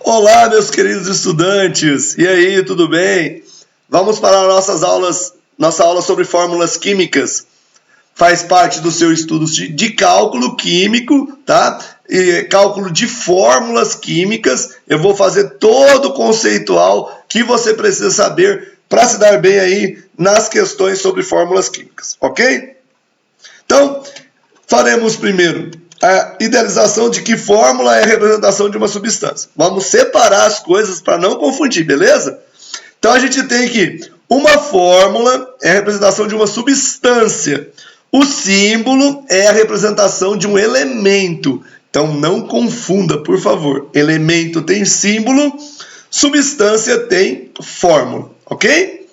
Olá, meus queridos estudantes! E aí, tudo bem? Vamos para nossa aula sobre fórmulas químicas. Faz parte do seu estudo de cálculo químico, tá? E cálculo de fórmulas químicas. Eu vou fazer todo o conceitual que você precisa saber para se dar bem aí nas questões sobre fórmulas químicas, ok? Então, faremos primeiro a idealização de que fórmula é a representação de uma substância. Vamos separar as coisas para não confundir, beleza? Então a gente tem que uma fórmula é a representação de uma substância. O símbolo é a representação de um elemento. Então não confunda, por favor. Elemento tem símbolo, substância tem fórmula, ok?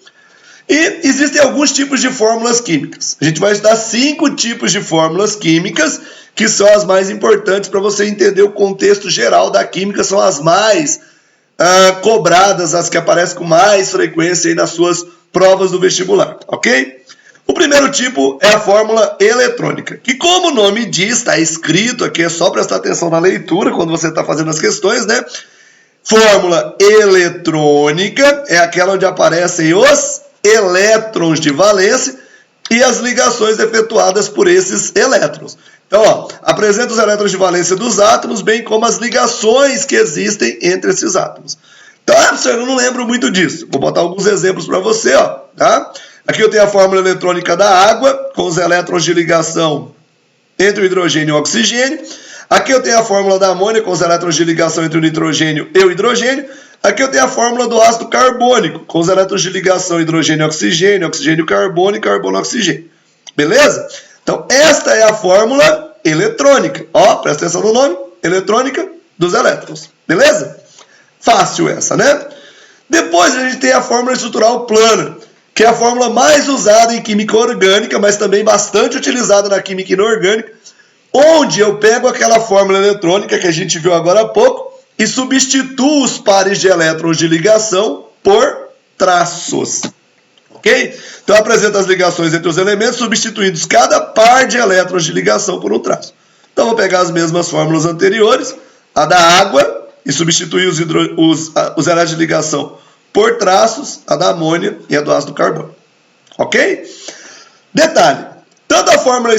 E existem alguns tipos de fórmulas químicas. A gente vai estudar 5 tipos de fórmulas químicas, que são as mais importantes para você entender o contexto geral da química, são as mais cobradas, as que aparecem com mais frequência aí nas suas provas do vestibular, ok? O primeiro tipo é a fórmula eletrônica, que como o nome diz, está escrito aqui, é só prestar atenção na leitura quando você está fazendo as questões, né? Fórmula eletrônica é aquela onde aparecem os elétrons de valência e as ligações efetuadas por esses elétrons. Então, ó, apresenta os elétrons de valência dos átomos, bem como as ligações que existem entre esses átomos. Então, professor, eu não lembro muito disso. Vou botar alguns exemplos para você, ó, tá? Aqui eu tenho a fórmula eletrônica da água, com os elétrons de ligação entre o hidrogênio e o oxigênio. Aqui eu tenho a fórmula da amônia, com os elétrons de ligação entre o nitrogênio e o hidrogênio. Aqui eu tenho a fórmula do ácido carbônico, com os elétrons de ligação hidrogênio e oxigênio, oxigênio e carbono e carbono e oxigênio. Beleza? Então, esta é a fórmula eletrônica. Ó, presta atenção no nome, eletrônica dos elétrons. Beleza? Fácil essa, né? Depois a gente tem a fórmula estrutural plana, que é a fórmula mais usada em química orgânica, mas também bastante utilizada na química inorgânica, onde eu pego aquela fórmula eletrônica que a gente viu agora há pouco e substituo os pares de elétrons de ligação por traços. Ok? Então apresenta as ligações entre os elementos, substituindo cada par de elétrons de ligação por um traço. Então vou pegar as mesmas fórmulas anteriores, a da água, e substituir os elétrons de ligação por traços, a da amônia e a do ácido carbônico. Ok? Detalhe, tanto a fórmula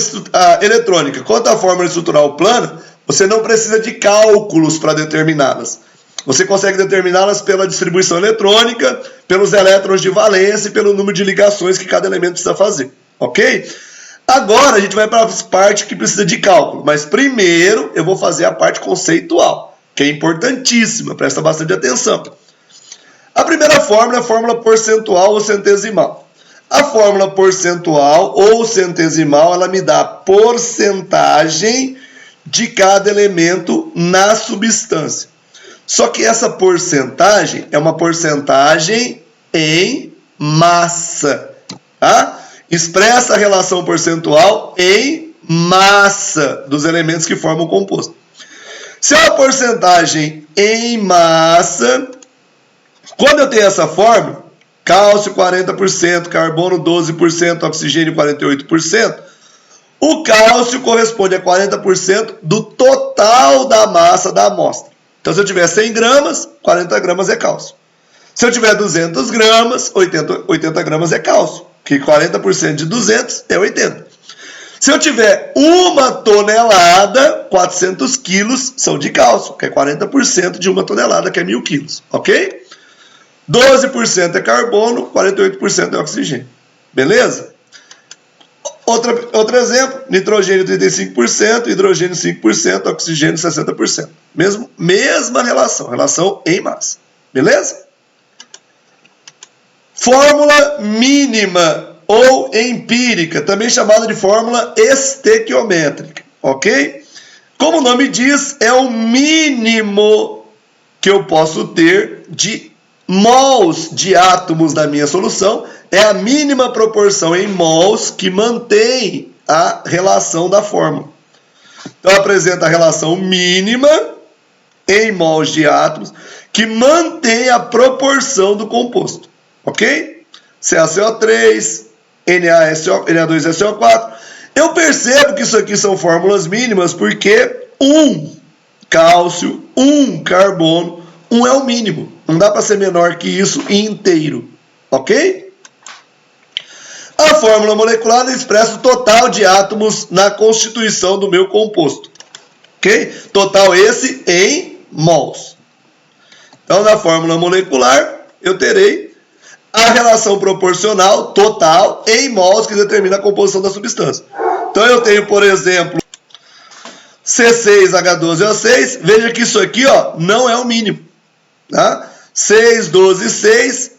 eletrônica quanto a fórmula estrutural plana, você não precisa de cálculos para determiná-las. Você consegue determiná-las pela distribuição eletrônica, pelos elétrons de valência e pelo número de ligações que cada elemento precisa fazer. Ok? Agora a gente vai para a parte que precisa de cálculo, mas primeiro eu vou fazer a parte conceitual, que é importantíssima, presta bastante atenção. A primeira fórmula é a fórmula percentual ou centesimal. A fórmula percentual ou centesimal, ela me dá a porcentagem de cada elemento na substância. Só que essa porcentagem é uma porcentagem em massa, tá? Expressa a relação percentual em massa dos elementos que formam o composto. Se é uma porcentagem em massa, quando eu tenho essa fórmula, cálcio 40%, carbono 12%, oxigênio 48%, o cálcio corresponde a 40% do total da massa da amostra. Então, se eu tiver 100 gramas, 40 gramas é cálcio. Se eu tiver 200 gramas, 80 gramas é cálcio, que 40% de 200 é 80. Se eu tiver 1 tonelada, 400 quilos são de cálcio, que é 40% de 1 tonelada, que é 1.000 quilos, ok? 12% é carbono, 48% é oxigênio. Beleza? Outro exemplo, nitrogênio 35%, hidrogênio 5%, oxigênio 60%. Mesma relação em massa. Beleza? Fórmula mínima ou empírica, também chamada de fórmula estequiométrica. Ok? Como o nome diz, é o mínimo que eu posso ter de mols de átomos da minha solução, é a mínima proporção em mols que mantém a relação da fórmula. Então, apresenta a relação mínima em mols de átomos que mantém a proporção do composto. Ok? CaCO3, Na2SO4. Eu percebo que isso aqui são fórmulas mínimas porque 1 cálcio, 1 carbono, 1 é o mínimo. Não dá para ser menor que isso inteiro. Ok? A fórmula molecular expressa o total de átomos na constituição do meu composto. Ok? Total esse em mols. Então, na fórmula molecular, eu terei a relação proporcional total em mols que determina a composição da substância. Então, eu tenho, por exemplo, C6H12O6. Veja que isso aqui, ó, não é o mínimo. Tá? 6, 12 e 6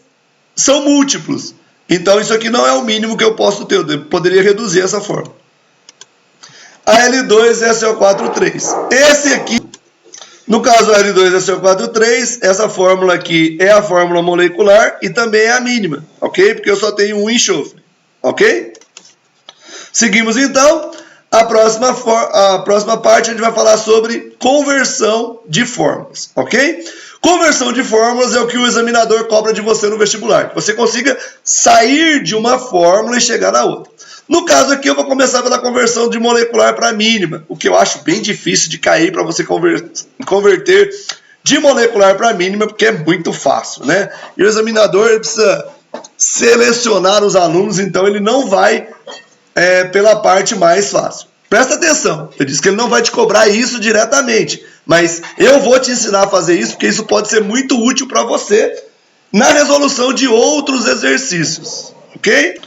são múltiplos. Então, isso aqui não é o mínimo que eu posso ter. Eu poderia reduzir essa forma. A L2SO4,3. Esse aqui, no caso L2SO4,3, essa fórmula aqui é a fórmula molecular e também é a mínima, ok? Porque eu só tenho um enxofre, ok? Seguimos então. A próxima parte a gente vai falar sobre conversão de fórmulas, ok? Conversão de fórmulas é o que o examinador cobra de você no vestibular. Que você consiga sair de uma fórmula e chegar na outra. No caso aqui eu vou começar pela conversão de molecular para mínima, o que eu acho bem difícil de cair para você converter de molecular para mínima, porque é muito fácil, né? E o examinador ele precisa selecionar os alunos, então ele não vai pela parte mais fácil. Presta atenção, eu disse que ele não vai te cobrar isso diretamente, mas eu vou te ensinar a fazer isso, porque isso pode ser muito útil para você na resolução de outros exercícios, ok?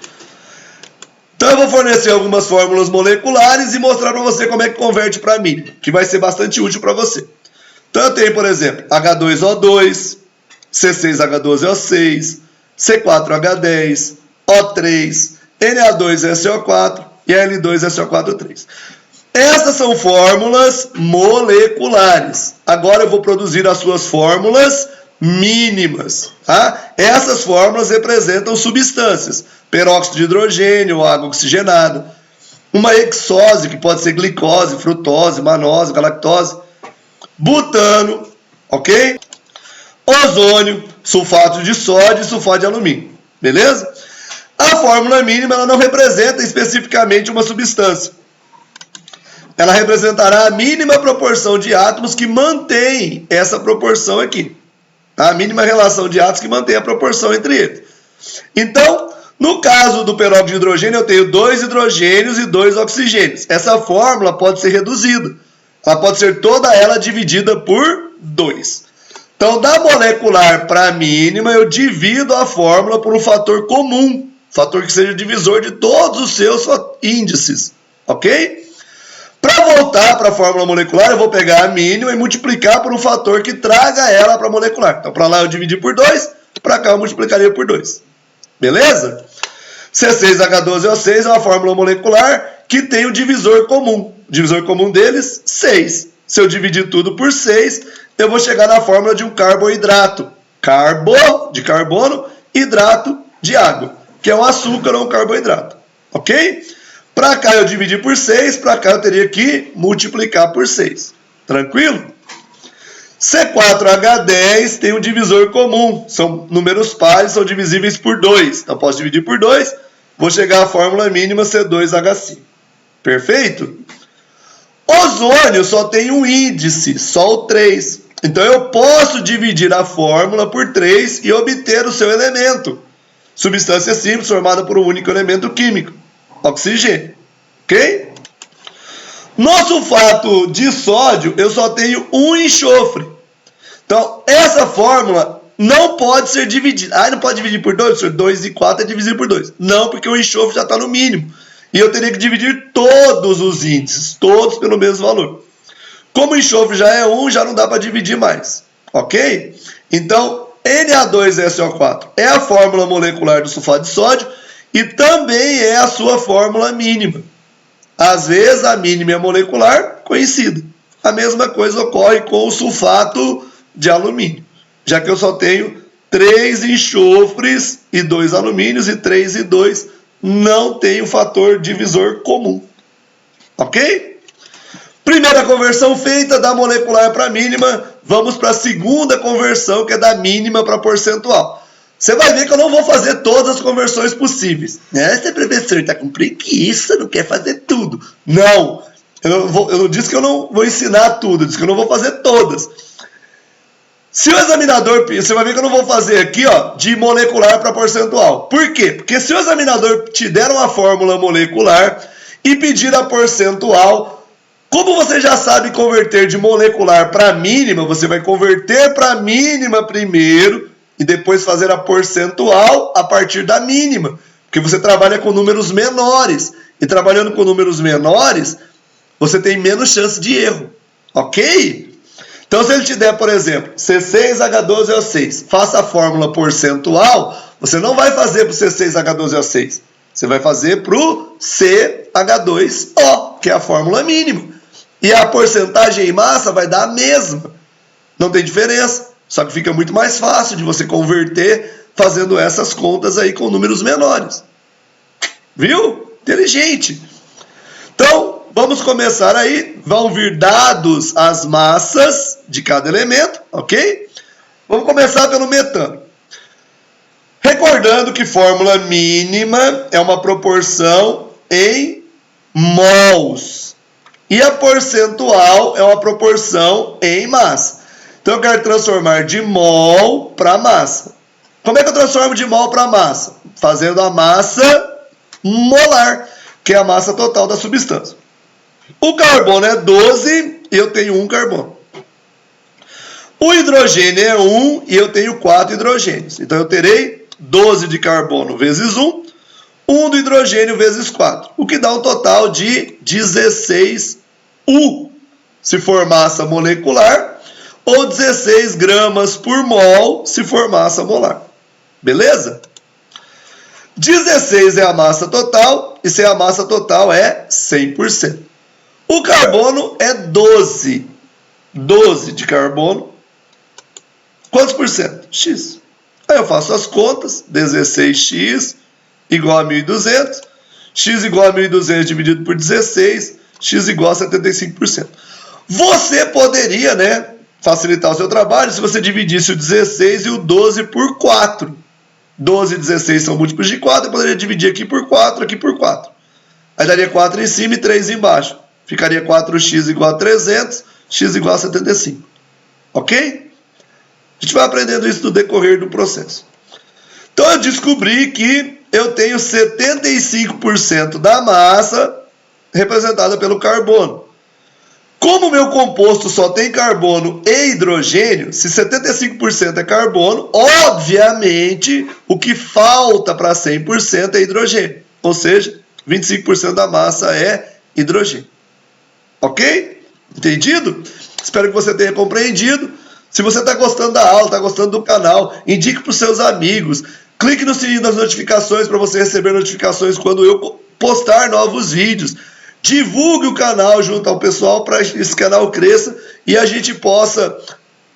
Então eu vou fornecer algumas fórmulas moleculares e mostrar para você como é que converte para mínima, que vai ser bastante útil para você. Então eu tenho, por exemplo, H2O2, C6H12O6, C4H10, O3, Na2SO4 e L2SO4,3. Essas são fórmulas moleculares. Agora eu vou produzir as suas fórmulas mínimas. Tá? Essas fórmulas representam substâncias. Peróxido de hidrogênio, água oxigenada. Uma hexose, que pode ser glicose, frutose, manose, galactose. Butano, ok? Ozônio, sulfato de sódio e sulfato de alumínio. Beleza? A fórmula mínima ela não representa especificamente uma substância. Ela representará a mínima proporção de átomos que mantém essa proporção aqui. A mínima relação de átomos que mantém a proporção entre eles. Então, no caso do peróxido de hidrogênio, eu tenho 2 hidrogênios e 2 oxigênios. Essa fórmula pode ser reduzida. Ela pode ser toda ela dividida por 2. Então, da molecular para a mínima, eu divido a fórmula por um fator comum. Fator que seja divisor de todos os seus índices. Ok? Para voltar para a fórmula molecular, eu vou pegar a mínima e multiplicar por um fator que traga ela para a molecular. Então, para lá eu dividi por 2, para cá eu multiplicaria por 2. Beleza? C6H12O6 é uma fórmula molecular que tem o divisor comum. O divisor comum deles, 6. Se eu dividir tudo por 6, eu vou chegar na fórmula de um carboidrato. Carbo, de carbono, hidrato de água, que é um açúcar ou um carboidrato. Ok? Para cá eu dividi por 6, para cá eu teria que multiplicar por 6. Tranquilo? C4H10 tem um divisor comum. São números pares, são divisíveis por 2. Então posso dividir por 2, vou chegar à fórmula mínima C2H5. Perfeito? Ozônio só tem um índice, só o 3. Então eu posso dividir a fórmula por 3 e obter o seu elemento. Substância simples formada por um único elemento químico, oxigênio. Ok? No sulfato de sódio, eu só tenho um enxofre. Então, essa fórmula não pode ser dividida. Ah, não pode dividir por 2? 2 e 4 é dividir por 2. Não, porque o enxofre já está no mínimo. E eu teria que dividir todos os índices, todos pelo mesmo valor. Como o enxofre já é 1, já não dá para dividir mais. Ok? Então, Na2SO4 é a fórmula molecular do sulfato de sódio e também é a sua fórmula mínima. Às vezes, a mínima é molecular conhecida. A mesma coisa ocorre com o sulfato de alumínio, já que eu só tenho 3 enxofres e 2 alumínios, e 3 e 2 não tem o fator divisor comum. Ok? Primeira conversão feita da molecular para a mínima, vamos para a segunda conversão, que é da mínima para percentual. Você vai ver que eu não vou fazer todas as conversões possíveis. Esse professor está com preguiça, não quer fazer tudo. Não, eu não disse que eu não vou ensinar tudo, eu disse que eu não vou fazer todas. Se o examinador, você vai ver que eu não vou fazer aqui, ó, de molecular para percentual. Por quê? Porque se o examinador te der uma fórmula molecular e pedir a percentual, como você já sabe converter de molecular para mínima, você vai converter para mínima primeiro e depois fazer a percentual a partir da mínima. Porque você trabalha com números menores. E trabalhando com números menores, você tem menos chance de erro. Ok? Então, se ele te der, por exemplo, C6H12O6, faça a fórmula percentual, você não vai fazer para o C6H12O6. Você vai fazer para o CH2O, que é a fórmula mínima. E a porcentagem em massa vai dar a mesma. Não tem diferença. Só que fica muito mais fácil de você converter fazendo essas contas aí com números menores. Viu? Inteligente. Então, vamos começar aí. Vão vir dados as massas de cada elemento, ok? Vamos começar pelo metano. Recordando que fórmula mínima é uma proporção em mols. E a percentual é uma proporção em massa. Então eu quero transformar de mol para massa. Como é que eu transformo de mol para massa? Fazendo a massa molar, que é a massa total da substância. O carbono é 12 e eu tenho 1 carbono. O hidrogênio é 1 e eu tenho 4 hidrogênios. Então eu terei 12 de carbono vezes 1, 1 do hidrogênio vezes 4, o que dá um total de 16 U, se for massa molecular, ou 16 gramas por mol, se for massa molar. Beleza? 16 é a massa total, e se a massa total é 100%. O carbono é 12. 12 de carbono. Quantos por cento? X. Aí eu faço as contas. 16x igual a 1.200. X igual a 1.200 dividido por 16. X igual a 75%. Você poderia, né, facilitar o seu trabalho se você dividisse o 16 e o 12 por 4. 12 e 16 são múltiplos de 4. Eu poderia dividir aqui por 4, aqui por 4. Aí daria 4 em cima e 3 embaixo. Ficaria 4x igual a 300, x igual a 75. Ok? A gente vai aprendendo isso no decorrer do processo. Então eu descobri que eu tenho 75% da massa representada pelo carbono. Como o meu composto só tem carbono e hidrogênio, se 75% é carbono, obviamente o que falta para 100% é hidrogênio. Ou seja, 25% da massa é hidrogênio. Ok? Entendido? Espero que você tenha compreendido. Se você está gostando da aula, está gostando do canal, indique para os seus amigos. Clique no sininho das notificações para você receber notificações quando eu postar novos vídeos. Divulgue o canal junto ao pessoal para que esse canal cresça e a gente possa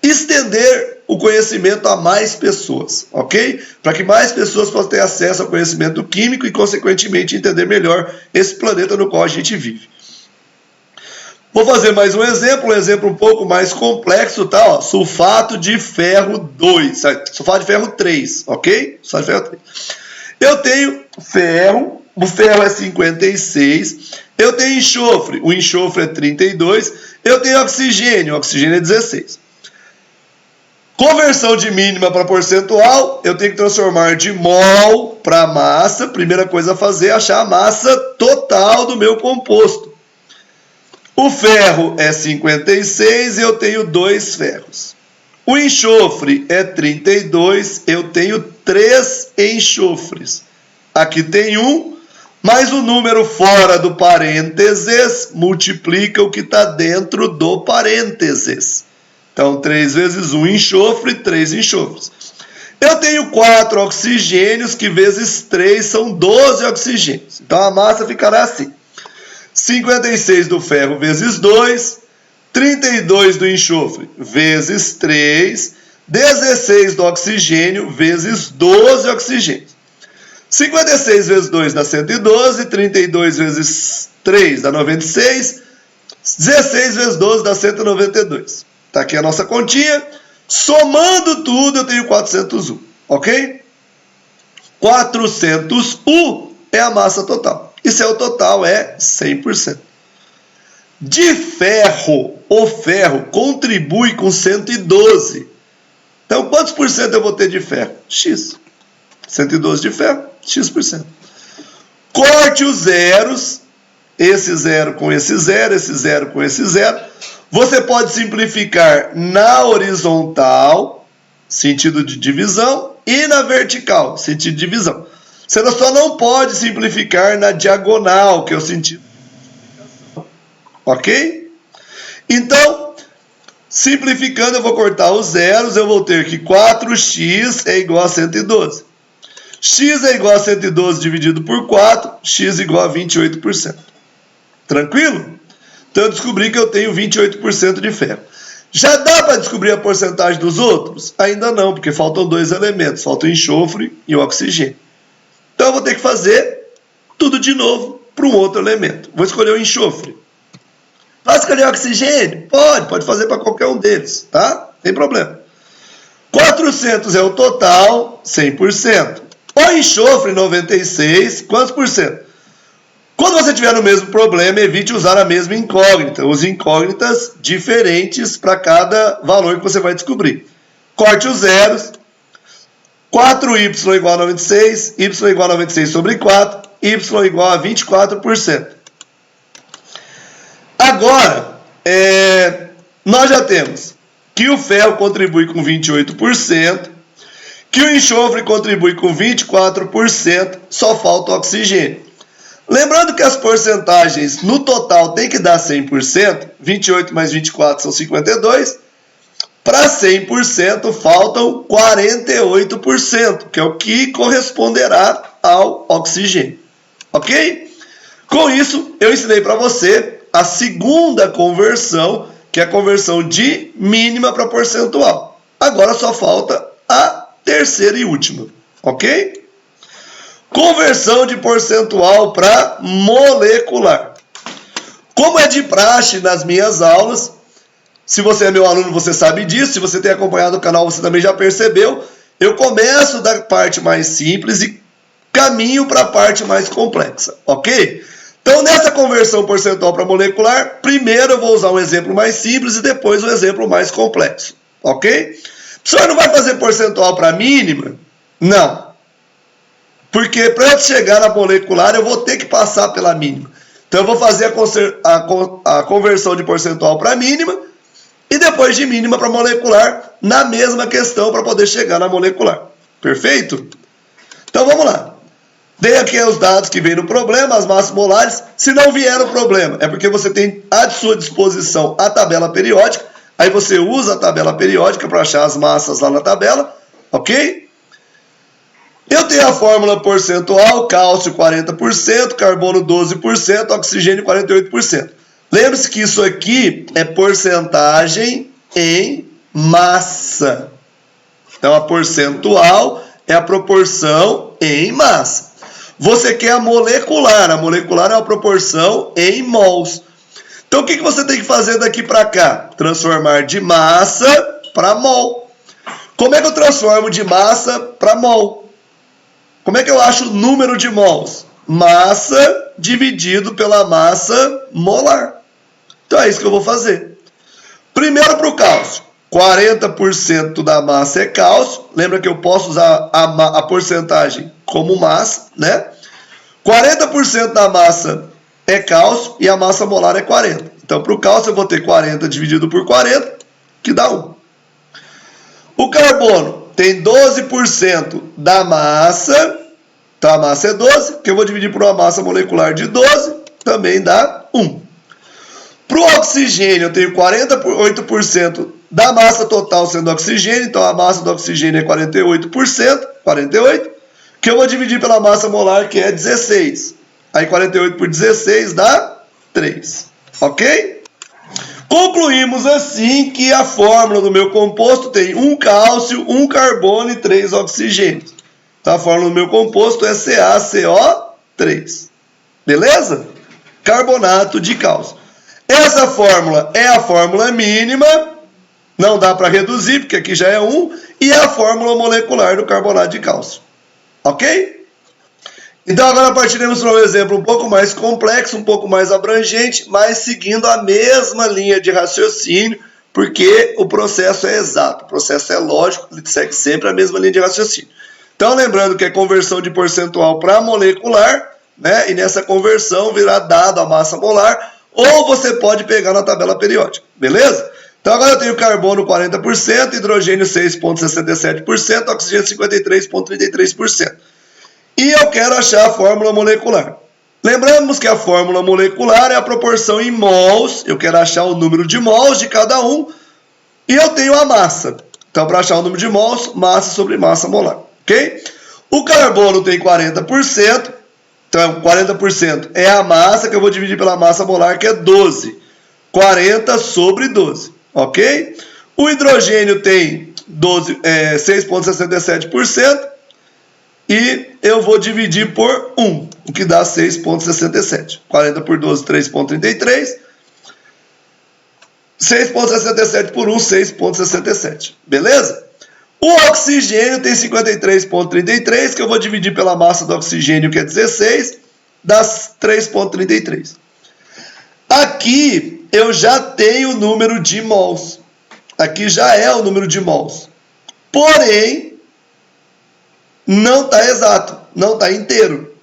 estender o conhecimento a mais pessoas, ok? Para que mais pessoas possam ter acesso ao conhecimento químico e, consequentemente, entender melhor esse planeta no qual a gente vive. Vou fazer mais um exemplo um pouco mais complexo, tá? Ó, sulfato de ferro 2, sulfato de ferro 3, ok? Sulfato de ferro 3. Eu tenho ferro, o ferro é 56, eu tenho enxofre, o enxofre é 32, eu tenho oxigênio, o oxigênio é 16. Conversão de mínima para percentual, eu tenho que transformar de mol para massa. Primeira coisa a fazer é achar a massa total do meu composto. O ferro é 56 e eu tenho 2 ferros. O enxofre é 32, eu tenho 3 enxofres. Aqui tem 1, mas o número fora do parênteses multiplica o que está dentro do parênteses. Então, 3 vezes 1 enxofre, 3 enxofres. Eu tenho 4 oxigênios, que vezes 3 são 12 oxigênios. Então, a massa ficará assim. 56 do ferro vezes 2, 32 do enxofre vezes 3, 16 do oxigênio vezes 12 oxigênios. 56 vezes 2 dá 112, 32 vezes 3 dá 96, 16 vezes 12 dá 192. Está aqui a nossa continha. Somando tudo, eu tenho 401, ok? 400U é a massa total. E seu total é 100%. De ferro, o ferro contribui com 112. Então, quantos por cento eu vou ter de ferro? X. 112 de ferro, X%. Corte os zeros, esse zero com esse zero, esse zero com esse zero. Você pode simplificar na horizontal, sentido de divisão, e na vertical, sentido de divisão. Você só não pode simplificar na diagonal, que é o sentido de multiplicação. Ok? Então, simplificando, eu vou cortar os zeros, eu vou ter que 4x é igual a 112. X é igual a 112 dividido por 4, x igual a 28%. Tranquilo? Então eu descobri que eu tenho 28% de ferro. Já dá para descobrir a porcentagem dos outros? Ainda não, porque faltam dois elementos, falta o enxofre e o oxigênio. Então eu vou ter que fazer tudo de novo para um outro elemento. Vou escolher o enxofre. Posso escolher o oxigênio? Pode fazer para qualquer um deles, tá? Não tem problema. 400 é o total, 100%. O enxofre, 96, quantos por cento? Quando você tiver no mesmo problema, evite usar a mesma incógnita. Use incógnitas diferentes para cada valor que você vai descobrir. Corte os zeros. 4y igual a 96, y igual a 96 sobre 4, y igual a 24%. Agora, nós já temos que o ferro contribui com 28%, que o enxofre contribui com 24%, só falta o oxigênio. Lembrando que as porcentagens no total tem que dar 100%, 28 mais 24 são 52, para 100% faltam 48%, que é o que corresponderá ao oxigênio. Ok? Com isso, eu ensinei para você a segunda conversão, que é a conversão de mínima para percentual. Agora só falta a terceira e última, ok? Conversão de percentual para molecular. Como é de praxe nas minhas aulas, se você é meu aluno, você sabe disso, se você tem acompanhado o canal, você também já percebeu, eu começo da parte mais simples e caminho para a parte mais complexa, ok? Então, nessa conversão percentual para molecular, primeiro eu vou usar um exemplo mais simples e depois um exemplo mais complexo, ok? O senhor não vai fazer percentual para mínima? Não. Porque para eu chegar na molecular, eu vou ter que passar pela mínima. Então, eu vou fazer a conversão de percentual para mínima e depois de mínima para molecular na mesma questão para poder chegar na molecular. Perfeito? Então, vamos lá. Dei aqui os dados que vem no problema, as massas molares. Se não vier o problema, é porque você tem à sua disposição a tabela periódica. Aí você usa a tabela periódica para achar as massas lá na tabela, ok? Eu tenho a fórmula percentual, cálcio 40%, carbono 12%, oxigênio 48%. Lembre-se que isso aqui é porcentagem em massa. Então, a percentual é a proporção em massa. Você quer a molecular é a proporção em mols. Então, o que você tem que fazer daqui para cá? Transformar de massa para mol. Como é que eu transformo de massa para mol? Como é que eu acho o número de mols? Massa dividido pela massa molar. Então, é isso que eu vou fazer. Primeiro para o cálcio. 40% da massa é cálcio. Lembra que eu posso usar a porcentagem como massa, né? 40% da massa é cálcio e a massa molar é 40. Então, para o cálcio, eu vou ter 40 dividido por 40, que dá 1. O carbono tem 12% da massa, então a massa é 12, que eu vou dividir por uma massa molecular de 12, também dá 1. Para o oxigênio, eu tenho 48% da massa total sendo oxigênio, então a massa do oxigênio é 48%, 48%, que eu vou dividir pela massa molar, que é 16. Aí 48 por 16 dá 3. Ok? Concluímos assim que a fórmula do meu composto tem 1 cálcio, 1 carbono e 3 oxigênios. Então a fórmula do meu composto é CaCO3. Beleza? Carbonato de cálcio. Essa fórmula é a fórmula mínima, não dá para reduzir, porque aqui já é 1, e é a fórmula molecular do carbonato de cálcio. Ok? Então agora partiremos para um exemplo um pouco mais complexo, um pouco mais abrangente, mas seguindo a mesma linha de raciocínio, porque o processo é exato, o processo é lógico, ele segue sempre a mesma linha de raciocínio. Então, lembrando que é conversão de percentual para molecular, né? E nessa conversão virá dado a massa molar, ou você pode pegar na tabela periódica, beleza? Então, agora eu tenho carbono 40%, hidrogênio 6,67%, oxigênio 53,33%. E eu quero achar a fórmula molecular. Lembramos que a fórmula molecular é a proporção em mols, eu quero achar o número de mols de cada um, e eu tenho a massa. Então, para achar o número de mols, massa sobre massa molar, ok? O carbono tem 40%, então 40% é a massa que eu vou dividir pela massa molar, que é 12. 40 sobre 12, ok? O hidrogênio tem 6,67%, e eu vou dividir por 1, o que dá 6,67. 40 por 12, 3,33. 6,67 por 1, 6,67. Beleza? O oxigênio tem 53,33, que eu vou dividir pela massa do oxigênio, que é 16, dá 3,33. Aqui eu já tenho o número de mols. Aqui já é o número de mols. Porém, não está exato, não está inteiro.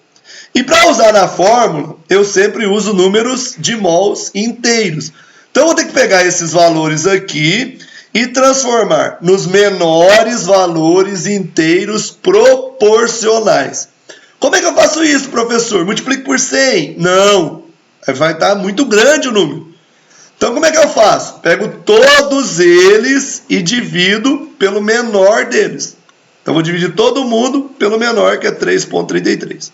E para usar na fórmula, eu sempre uso números de mols inteiros. Então, eu vou ter que pegar esses valores aqui e transformar nos menores valores inteiros proporcionais. Como é que eu faço isso, professor? Multiplico por 100? Não, vai estar muito grande o número. Então, como é que eu faço? Pego todos eles e divido pelo menor deles. Então, eu vou dividir todo mundo pelo menor, que é 3,33.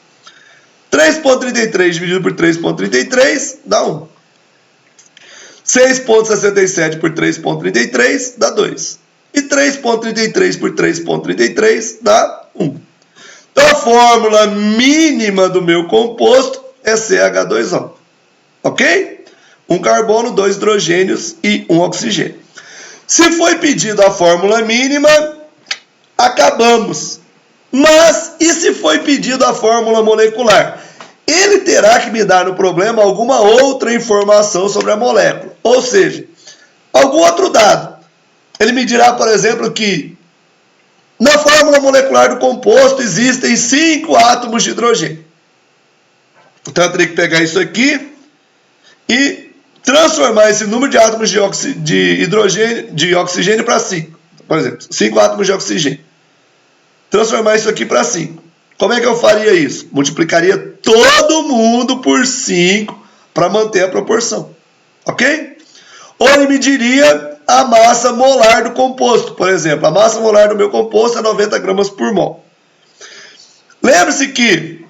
3,33 dividido por 3,33 dá 1. 6,67 por 3,33 dá 2. E 3,33 por 3,33 dá 1. Então, a fórmula mínima do meu composto é CH2O. Ok? 1 carbono, 2 hidrogênios e 1 oxigênio. Se foi pedida a fórmula mínima, acabamos. Mas, e se foi pedido a fórmula molecular? Ele terá que me dar no problema alguma outra informação sobre a molécula. Ou seja, algum outro dado. Ele me dirá, por exemplo, que na fórmula molecular do composto existem 5 átomos de hidrogênio. Então, eu teria que pegar isso aqui e transformar esse número de átomos de oxigênio para 5. Por exemplo, 5 átomos de oxigênio. Transformar isso aqui para 5. Como é que eu faria isso? Multiplicaria todo mundo por 5 para manter a proporção. Ok? Ou ele me diria a massa molar do composto. Por exemplo, a massa molar do meu composto é 90 gramas por mol. Lembre-se que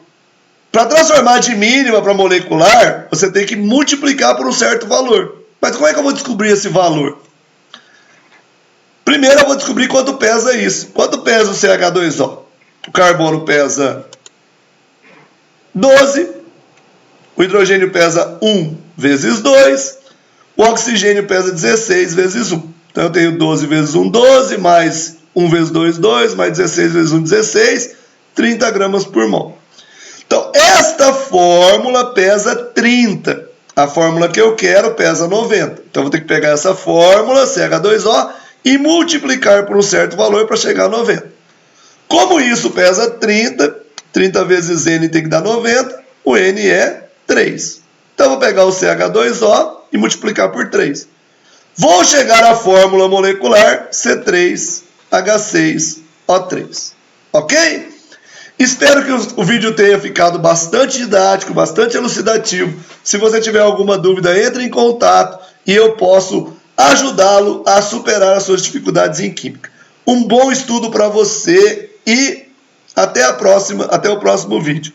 para transformar de mínima para molecular, você tem que multiplicar por um certo valor. Mas como é que eu vou descobrir esse valor? Primeiro eu vou descobrir quanto pesa isso. Quanto pesa o CH2O? O carbono pesa 12, o hidrogênio pesa 1 vezes 2, o oxigênio pesa 16 vezes 1. Então eu tenho 12 vezes 1, 12, mais 1 vezes 2, 2, mais 16 vezes 1, 16, 30 gramas por mol. Então, esta fórmula pesa 30. A fórmula que eu quero pesa 90. Então, eu vou ter que pegar essa fórmula, CH2O, e multiplicar por um certo valor para chegar a 90. Como isso pesa 30, 30 vezes N tem que dar 90, o N é 3. Então, eu vou pegar o CH2O e multiplicar por 3. Vou chegar à fórmula molecular C3H6O3. Ok? Espero que o vídeo tenha ficado bastante didático, bastante elucidativo. Se você tiver alguma dúvida, entre em contato e eu posso ajudá-lo a superar as suas dificuldades em química. Um bom estudo para você e até o próximo vídeo.